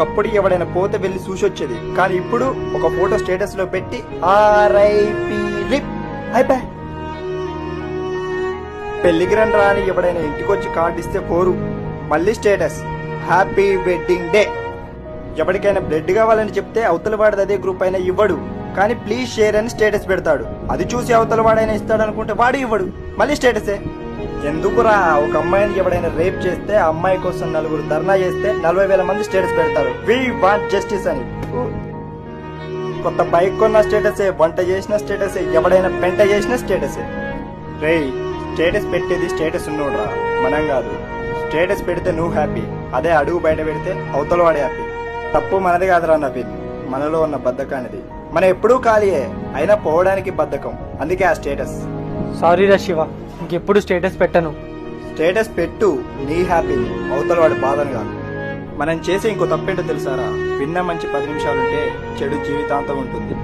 ఒకప్పుడు ఎవడైనా పోతే వెళ్ళి చూసొచ్చేది, కానీ ఇప్పుడు ఒక ఫోటో స్టేటస్ లో పెట్టి ఆర్ఐపి రిప్ అయిపోయి. పెళ్లికి రండి రాని ఎవడైనా ఇంటికొచ్చి కార్డు ఇస్తే పోరు, మళ్ళీ స్టేటస్ హ్యాపీ వెడ్డింగ్ డే. ఎవరికైనా బ్లడ్ కావాలని చెప్తే అవతల వాడిది అదే గ్రూప్ అయినా ఇవ్వడు, కానీ ప్లీజ్ షేర్ అని స్టేటస్ పెడతాడు. అది చూసి అవతల వాడైనా ఇస్తాడు అనుకుంటే వాడు ఇవ్వడు, మళ్ళీ స్టేటసే. ఎందుకురా, ఒక అమ్మాయిని ఎవడైనా రేప్ చేస్తే ఆ అమ్మాయి కోసం నలుగురు ధర్నా చేస్తే 40,000 మంది స్టేటస్ పెడతారు వి వాంట్ జస్టిస్ అని. కొత్త బైక్ కొన్న స్టేటసే, వంట చేసిన స్టేటసే, ఎవడైనా పెంట చేసిన స్టేటసే. రేయ్, స్టేటస్ పెట్టేది స్టేటస్ ఉన్నోడ్రా, మనం కాదు. స్టేటస్ పెడితే నువ్వు హ్యాపీ, అదే అడుగు బయట పెడితే అవతల వాడే హ్యాపీ. తప్పు మనది కాదురా నవీన్, మనలో ఉన్న బద్ధకానిది. మనం ఎప్పుడూ ఖాళీయే, అయినా పోవడానికి బద్ధకం, అందుకే ఆ స్టేటస్. సారీ రా శివ, ఇంకెప్పుడు స్టేటస్ పెట్టను. స్టేటస్ పెట్టు, నీ హ్యాపీని, అవతల వాడి బాధను కాదు. మనం చేసే ఇంకో తప్పేంటో తెలుసారా, విన్న మంచి 10 నిమిషాలుంటే చెడు జీవితాంతం ఉంటుంది.